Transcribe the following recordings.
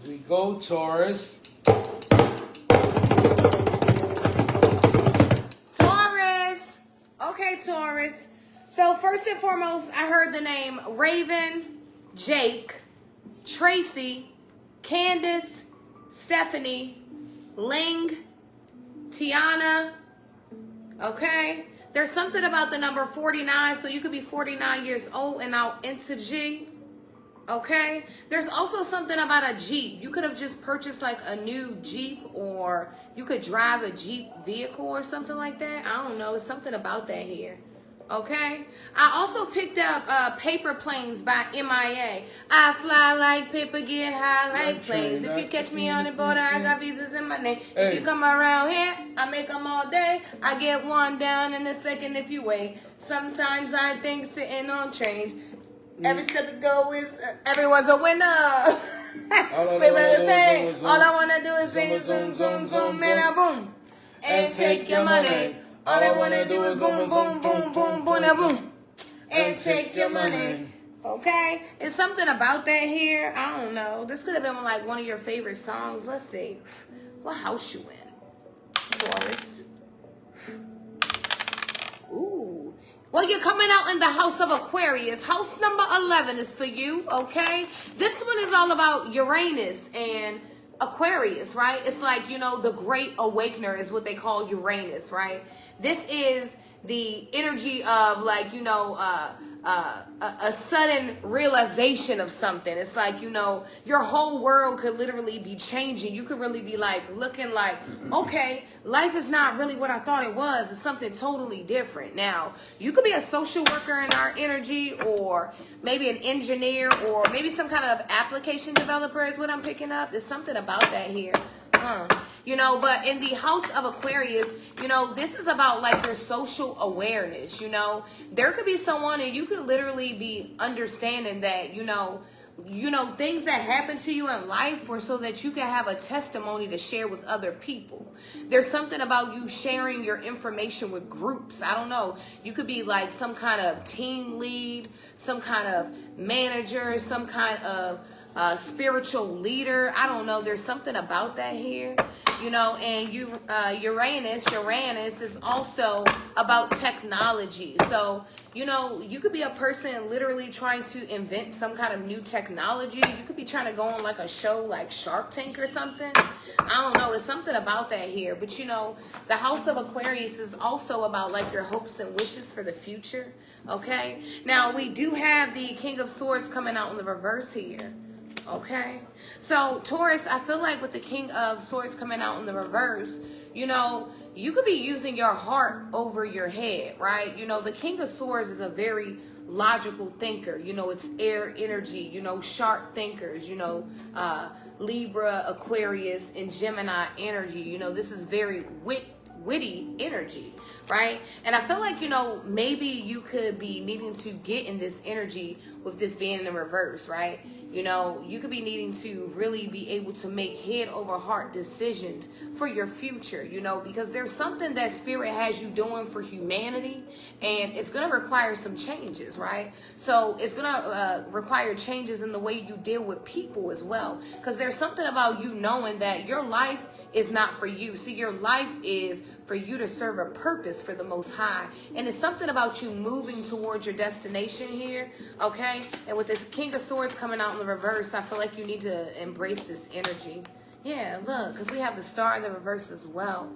we go, Taurus. Taurus. Okay, Taurus. So first and foremost, I heard the name Raven, Jake, Tracy, Candace, Stephanie, Ling, Tiana. Okay. There's something about the number 49, so you could be 49 years old and now into G. Okay. There's also something about a Jeep. You could have just purchased like a new Jeep, or you could drive a Jeep vehicle or something like that. I don't know. It's something about that here. Okay. I also picked up Paper Planes by MIA. I fly like paper, get high like planes. If you catch me on the border, I got visas in my name. If you come around here, I make them all day. I get one down in a second if you wait. Sometimes I think sitting on trains. Every step you go is everyone's a winner. Wait, all I wanna do is sing zoom, zoom, zoom, and a boom, and take your money. All I wanna do is boom, boom, boom, boom, boom, and boom, and take your money. Okay, it's something about that here. I don't know. This could have been like one of your favorite songs. Let's see, what house you in, Taurus? Ooh. Well, you're coming out in the house of Aquarius. House number 11 is for you, okay? This one is all about Uranus and Aquarius, right? It's like, you know, the Great Awakener is what they call Uranus, right? This is the energy of, like, you know, a sudden realization of something. It's like, you know, your whole world could literally be changing. You could really be like looking like, okay, life is not really what I thought it was. It's something totally different. Now, you could be a social worker in our energy, or maybe an engineer, or maybe some kind of application developer is what I'm picking up. There's something about that here. You know, but in the house of Aquarius, you know, this is about like your social awareness. You know, there could be someone, and you could literally be understanding that, you know, things that happen to you in life, or so that you can have a testimony to share with other people. There's something about you sharing your information with groups. I don't know. You could be like some kind of team lead, some kind of manager, some kind of spiritual leader. I don't know. There's something about that here, you know. And Uranus is also about technology. So, you know, you could be a person literally trying to invent some kind of new technology. You could be trying to go on like a show like Shark Tank or something. I don't know. It's something about that here. But, you know, the house of Aquarius is also about like your hopes and wishes for the future. Okay. Now, we do have the King of Swords coming out in the reverse here. Okay, so Taurus, I feel like with the King of Swords coming out in the reverse, you know, you could be using your heart over your head, right? You know, the King of Swords is a very logical thinker. You know, it's air energy, you know, sharp thinkers, you know, Libra, Aquarius, and Gemini energy. You know, this is very witty energy, right? And I feel like, you know, maybe you could be needing to get in this energy with this being in the reverse, right? You know, you could be needing to really be able to make head over heart decisions for your future, you know, because there's something that Spirit has you doing for humanity, and it's going to require some changes, right? So it's going to require changes in the way you deal with people as well, because there's something about you knowing that your life is not for you. See, your life is for you to serve a purpose for the Most High. And it's something about you moving towards your destination here, okay? And with this King of Swords coming out in the reverse, I feel like you need to embrace this energy. Yeah, look, because we have the Star in the reverse as well.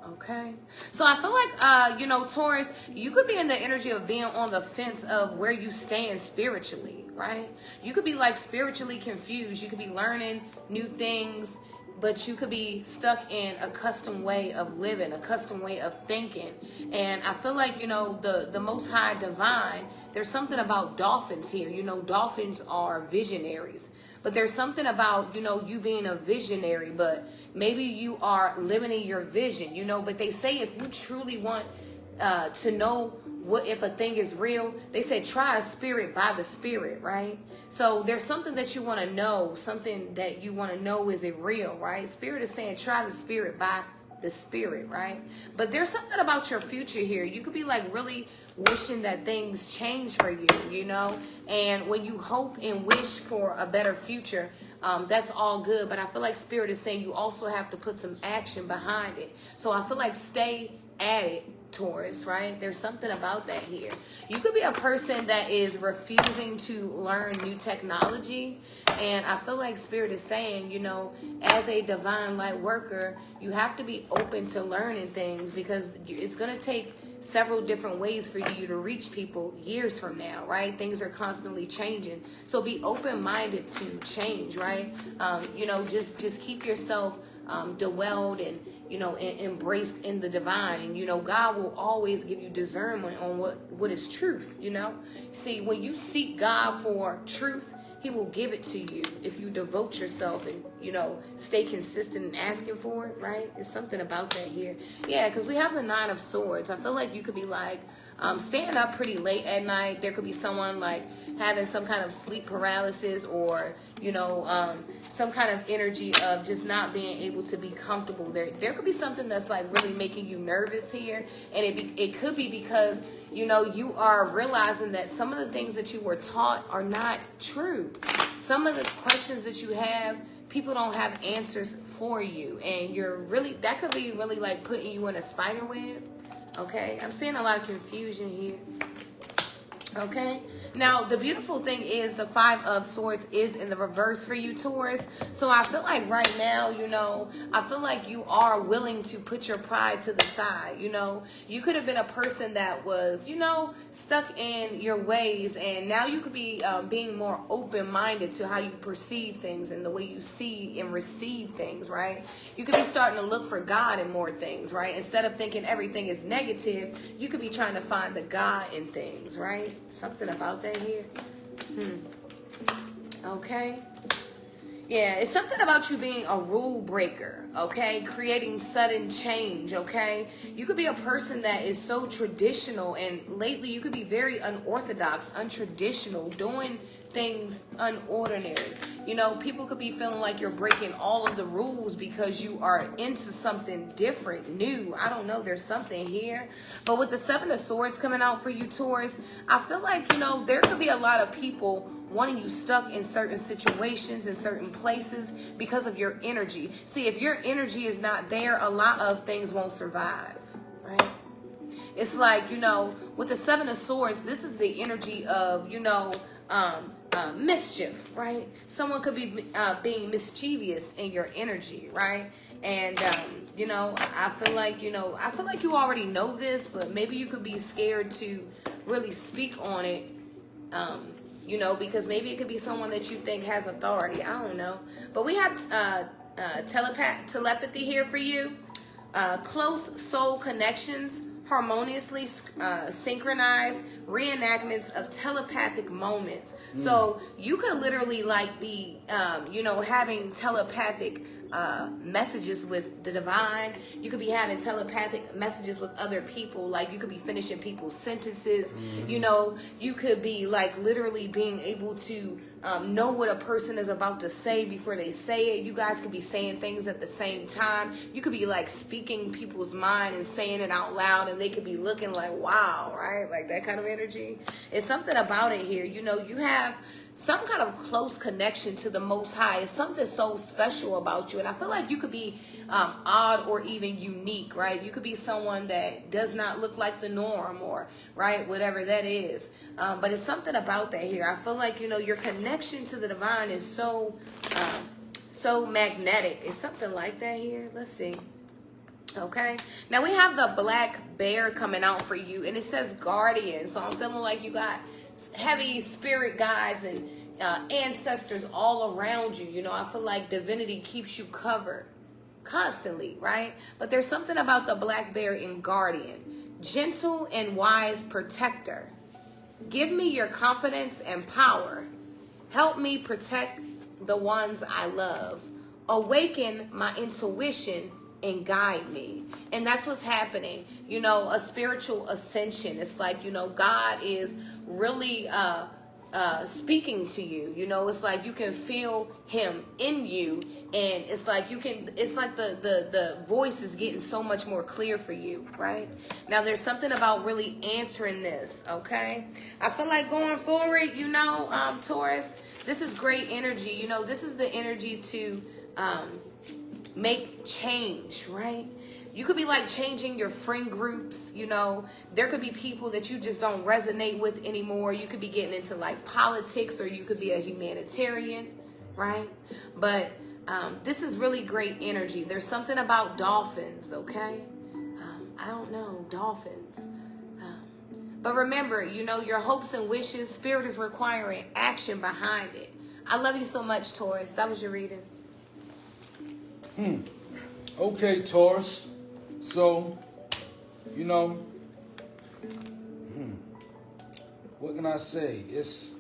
Okay, so I feel like, you know, Taurus, you could be in the energy of being on the fence of where you stand spiritually, right? You could be like spiritually confused. You could be learning new things, but you could be stuck in a custom way of living, a custom way of thinking. And I feel like, you know, the Most High Divine, there's something about dolphins here. You know, dolphins are visionaries. But there's something about, you know, you being a visionary, but maybe you are limiting your vision, you know. But they say if you truly want to know what if a thing is real, they say try a spirit by the spirit, right? So there's something that you want to know, something that you want to know, is it real, right? Spirit is saying try the spirit by the spirit, right? But there's something about your future here. You could be like really wishing that things change for you, you know. And when you hope and wish for a better future, that's all good. But I feel like Spirit is saying you also have to put some action behind it. So I feel like stay at it, Taurus, right? There's something about that here. You could be a person that is refusing to learn new technology. And I feel like Spirit is saying, you know, as a divine light worker, you have to be open to learning things, because it's going to take several different ways for you to reach people years from now, right? Things are constantly changing. So be open-minded to change, right? You know, just keep yourself dwelled and, you know, embraced in the divine. And, you know, God will always give you discernment on what is truth, you know? See, when you seek God for truth, He will give it to you if you devote yourself and, you know, stay consistent in asking for it, right? It's something about that here. Yeah, because we have the 9 of Swords. I feel like you could be like staying up pretty late at night. There could be someone like having some kind of sleep paralysis, or, you know, some kind of energy of just not being able to be comfortable. There could be something that's like really making you nervous here. And it could be because, you know, you are realizing that some of the things that you were taught are not true. Some of the questions that you have, people don't have answers for you. And that could be really like putting you in a spider web. Okay, I'm seeing a lot of confusion here. Okay, now the beautiful thing is the 5 of Swords is in the reverse for you, Taurus. So I feel like right now, you know, I feel like you are willing to put your pride to the side. You know, you could have been a person that was, you know, stuck in your ways, and now you could be being more open-minded to how you perceive things and the way you see and receive things, right? You could be starting to look for God in more things, right? Instead of thinking everything is negative, you could be trying to find the God in things, right? Something about that here. Okay. Yeah, it's something about you being a rule breaker, okay? Creating sudden change, okay? You could be a person that is so traditional, and lately you could be very unorthodox, untraditional, doing things unordinary. You know, people could be feeling like you're breaking all of the rules because you are into something different, new. I don't know, there's something here. But with the 7 of Swords coming out for you, Taurus, I feel like, you know, there could be a lot of people wanting you stuck in certain situations, in certain places, because of your energy. See, if your energy is not there, a lot of things won't survive, right? It's like, you know, with the 7 of Swords, this is the energy of, you know, mischief, right? Someone could be being mischievous in your energy, right? And, you know, I feel like you already know this, but maybe you could be scared to really speak on it, you know, because maybe it could be someone that you think has authority. I don't know. But we have telepathy here for you. Close soul connections, harmoniously synchronized reenactments of telepathic moments. So you could literally like be, you know, having telepathic messages with the divine. You could be having telepathic messages with other people. Like you could be finishing people's sentences. You know, you could be like literally being able to know what a person is about to say before they say it. You guys could be saying things at the same time. You could be like speaking people's mind and saying it out loud, and they could be looking like, wow, right? Like that kind of energy. It's something about it here. You know, you have some kind of close connection to the Most High. It's something so special about you. And I feel like you could be odd or even unique, right? You could be someone that does not look like the norm, or, right, whatever that is. But it's something about that here. I feel like, you know, your connection to the divine is so magnetic. It's something like that here. Let's see. Okay. Now we have the black bear coming out for you, and it says guardian. So I'm feeling like you got heavy spirit guides and ancestors all around you. You know, I feel like divinity keeps you covered constantly, right? But there's something about the black bear in guardian. Gentle and wise protector. Give me your confidence and power. Help me protect the ones I love. Awaken my intuition and guide me. And that's what's happening. You know, a spiritual ascension. It's like, you know, God is really speaking to you. You know, it's like you can feel him in you, and it's like it's like the voice is getting so much more clear for you, right? Now there's something about really answering this, okay? I feel like going forward, you know, Taurus, This is great energy. You know, this is the energy to make change, right? You could be like changing your friend groups, you know. There could be people that you just don't resonate with anymore. You could be getting into like politics, or you could be a humanitarian, right? But this is really great energy. There's something about dolphins, okay? I don't know, dolphins. But remember, you know, your hopes and wishes, spirit is requiring action behind it. I love you so much, Taurus. That was your reading. Okay, Taurus. So, you know, what can I say? It's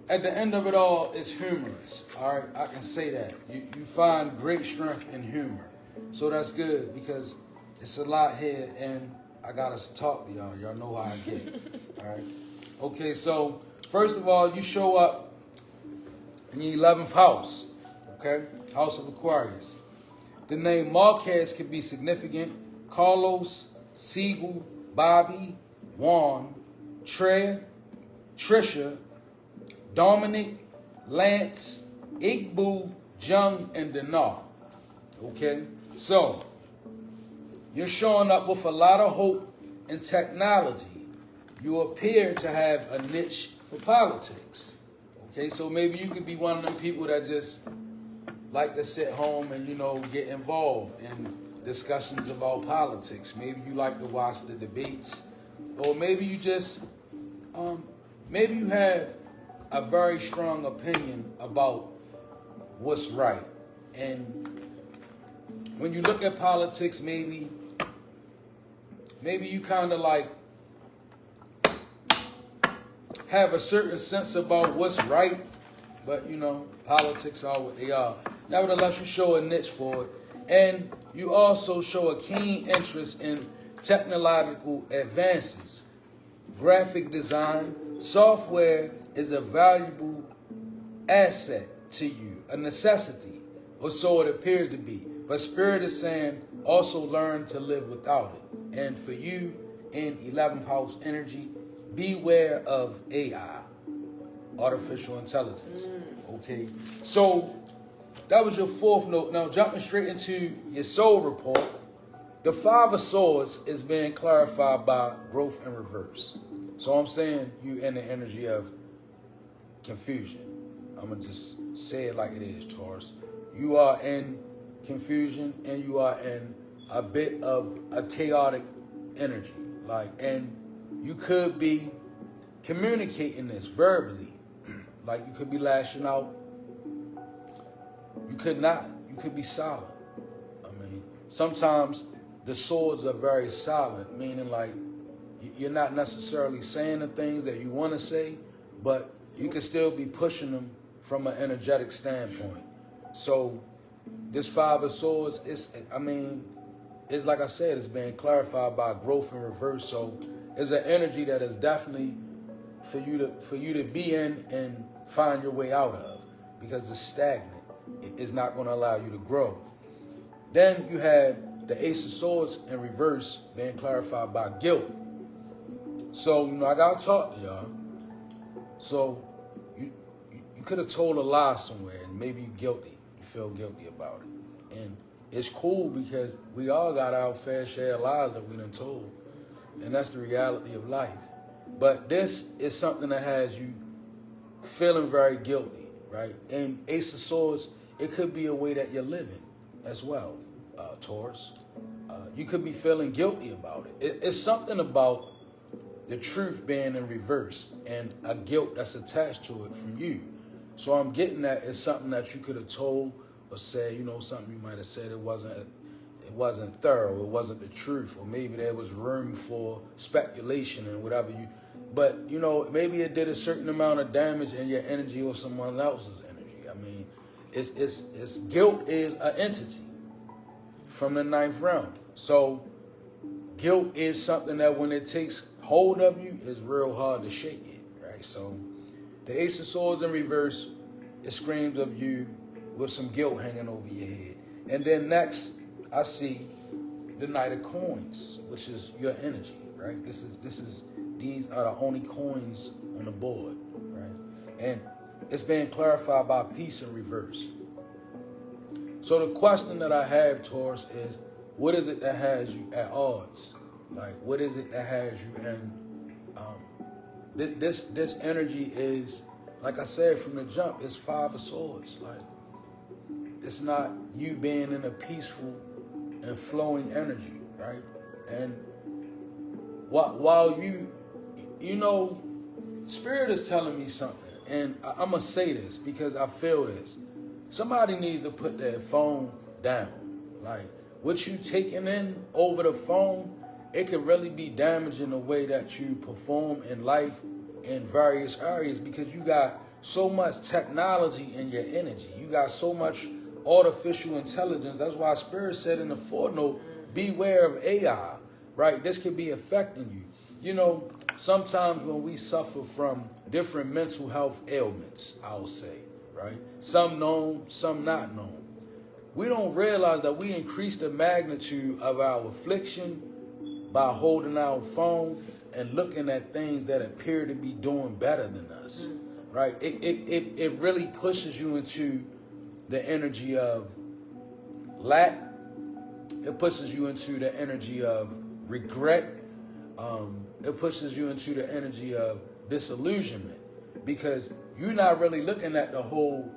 at the end of it all, it's humorous. All right, I can say that. You find great strength in humor, so that's good because it's a lot here, and I gotta talk to y'all. Y'all know how I get. All right. Okay, so first of all, you show up in your 11th house. Okay, house of Aquarius. The name Marquez could be significant. Carlos, Siegel, Bobby, Juan, Trey, Trisha, Dominic, Lance, Igbu, Jung, and Dinar. Okay? So, you're showing up with a lot of hope and technology. You appear to have a niche for politics. Okay? So maybe you could be one of them people that just like to sit home and, you know, get involved in discussions about politics. Maybe you like to watch the debates. Or maybe you just, maybe you have a very strong opinion about what's right. And when you look at politics, maybe you kind of like have a certain sense about what's right, but you know, politics are what they are. Nevertheless, you show a niche for it, and you also show a keen interest in technological advances. Graphic design, software is a valuable asset to you, a necessity, or so it appears to be. But Spirit is saying also learn to live without it. And for you in 11th house energy, beware of AI, artificial intelligence. Okay, so that was your 4th note. Now jumping straight into your soul report, the 5 of Swords is being clarified by growth in reverse. So I'm saying you in the energy of confusion. I'm going to just say it like it is, Taurus. You are in confusion, and you are in a bit of a chaotic energy. And you could be communicating this verbally. Like you could be lashing out. You could not. You could be silent. I mean, sometimes the swords are very silent, meaning like you're not necessarily saying the things that you want to say, but you can still be pushing them from an energetic standpoint. So this 5 of Swords, it's like I said, it's being clarified by growth in reverse. So it's an energy that is definitely for you to be in and find your way out of, because it's stagnant. It's not going to allow you to grow. Then you have the Ace of Swords in reverse being clarified by guilt. So, you know, I got to talk to y'all. So you could have told a lie somewhere, and maybe you're guilty. You feel guilty about it. And it's cool because we all got our fair share of lies that we done told. And that's the reality of life. But this is something that has you feeling very guilty, right? And Ace of Swords, it could be a way that you're living as well, Taurus. You could be feeling guilty about it. It's something about the truth being in reverse and a guilt that's attached to it from you. So I'm getting that it's something that you could have told or said, you know, something you might have said it wasn't thorough, it wasn't the truth, or maybe there was room for speculation and whatever you. But, you know, maybe it did a certain amount of damage in your energy or someone else's energy. I mean, it's guilt is an entity from the 9th realm. So guilt is something that when it takes hold of you, it's real hard to shake it, right? So the Ace of Swords in reverse, it screams of you with some guilt hanging over your head. And then next, I see the Knight of Coins, which is your energy, right? This is these are the only coins on the board, right? And it's being clarified by peace in reverse. So the question that I have, Taurus, is what is it that has you at odds? Like, what is it that has you in? This energy is, like I said from the jump, it's Five of Swords. Like, it's not you being in a peaceful and flowing energy, right? And while you know, Spirit is telling me something, and I'm gonna say this because I feel this. Somebody needs to put their phone down. Like, what you taking in over the phone, it could really be damaging the way that you perform in life in various areas, because you got so much technology in your energy. You got so much artificial intelligence. That's why Spirit said in the footnote, beware of AI, right? This could be affecting you. You know, sometimes when we suffer from different mental health ailments, I'll say, right? Some known, some not known. We don't realize that we increase the magnitude of our affliction by holding our phone and looking at things that appear to be doing better than us, right? It really pushes you into the energy of lack. It pushes you into the energy of regret. It pushes you into the energy of disillusionment, because you're not really looking at the whole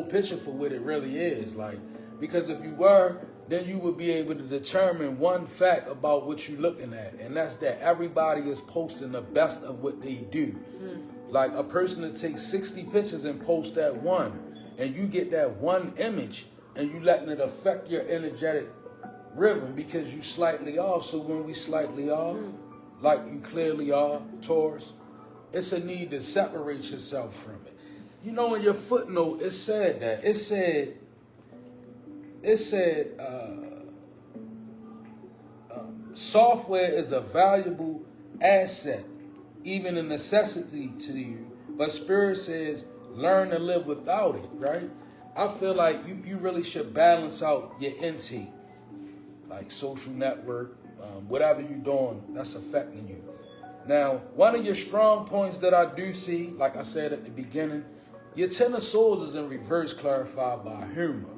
picture for what it really is. Like, because if you were, then you would be able to determine one fact about what you're looking at, and that's that everybody is posting the best of what they do. Like, a person that takes 60 pictures and post that one, and you get that one image, and you letting it affect your energetic rhythm because you slightly off. So when we slightly off, like you clearly are, Taurus, it's a need to separate yourself from it. You know, in your footnote, it said that. It said, software is a valuable asset, even a necessity to you. But Spirit says, learn to live without it, right? I feel like you really should balance out your intake, like social network, whatever you're doing that's affecting you. Now, one of your strong points that I do see, like I said at the beginning, your Ten of Swords is in reverse, clarified by humor.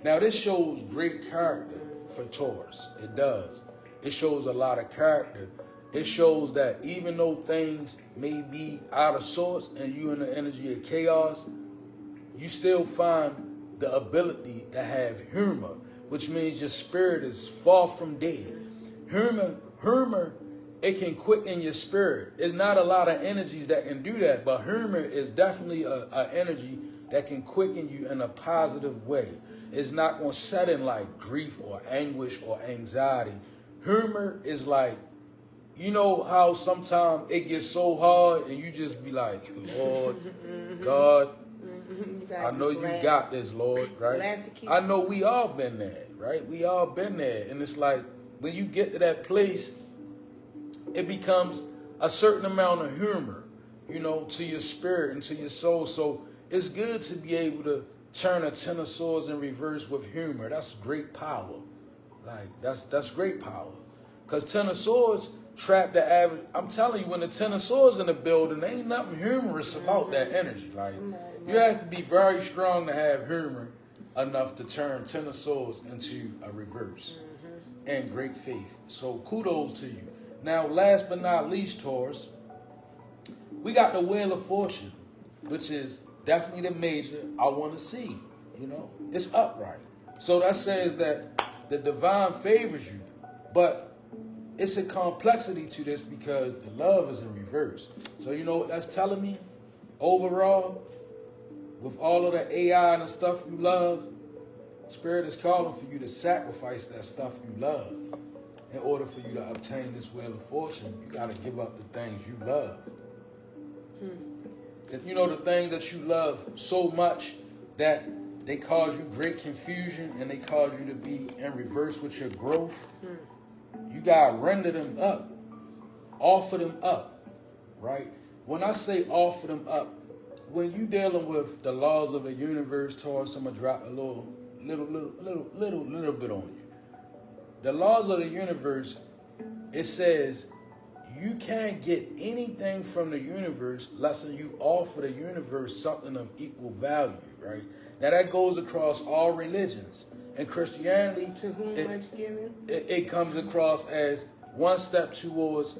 Now, this shows great character for Taurus. It does. It shows a lot of character. It shows that even though things may be out of sorts and you in the energy of chaos, you still find the ability to have humor, which means your spirit is far from dead. Humor, it can quicken your spirit. There's not a lot of energies that can do that, but humor is definitely an energy that can quicken you in a positive way. It's not going to set in like grief or anguish or anxiety. Humor is like, you know how sometimes it gets so hard and you just be like, Lord, God, I know you got this, Lord, right? I know we all been there, right? We all been there. And it's like, when you get to that place, it becomes a certain amount of humor, you know, to your spirit and to your soul. So it's good to be able to turn a Ten of Swords in reverse with humor. That's great power. Like, that's great power. Because Ten of Swords trap the average. I'm telling you, when the Ten of Swords in the building, there ain't nothing humorous about that energy. Like, you have to be very strong to have humor enough to turn Ten of Swords into a reverse. And great faith. So kudos to you. Now, last but not least, Taurus, we got the Wheel of Fortune, which is definitely the major I want to see. You know, it's upright. So that says that the divine favors you, but it's a complexity to this because the love is in reverse. So you know what that's telling me? Overall, with all of the AI and the stuff you love, Spirit is calling for you to sacrifice that stuff you love. In order for you to obtain this Wheel of Fortune, you got to give up the things you love. You know, the things that you love so much that they cause you great confusion and they cause you to be in reverse with your growth. You got to render them up. Offer them up, right? When I say offer them up, when you dealing with the laws of the universe, Taurus, I'm going to drop a little bit on you. The laws of the universe, it says you can't get anything from the universe less than you offer the universe something of equal value, right? Now that goes across all religions. In Christianity, To whom much given. it comes across as one step towards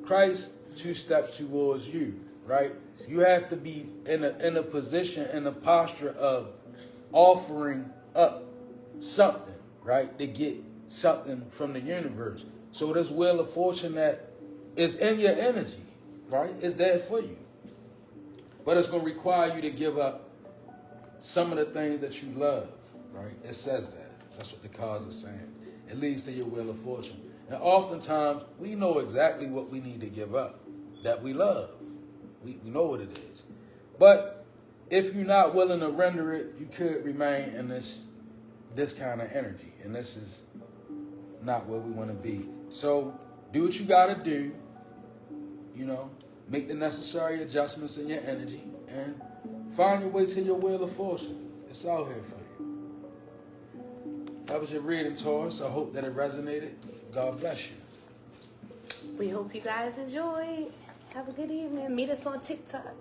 Christ, two steps towards you, right? You have to be in a position, in a posture of offering up something, right? To get something from the universe. So this wheel of fortune that is in your energy, right? It's there for you. But it's going to require you to give up some of the things that you love, right? It says that. That's what the cards are saying. It leads to your wheel of fortune. And oftentimes, we know exactly what we need to give up that we love. We know what it is. But if you're not willing to render it, you could remain in this kind of energy. And this is not where we want to be. So do what you got to do. You know, make the necessary adjustments in your energy and find your way to your wheel of fortune. It's out here for you. That was your reading, Taurus. I hope that it resonated. God bless you. We hope you guys enjoyed. Have a good evening. Meet us on TikTok.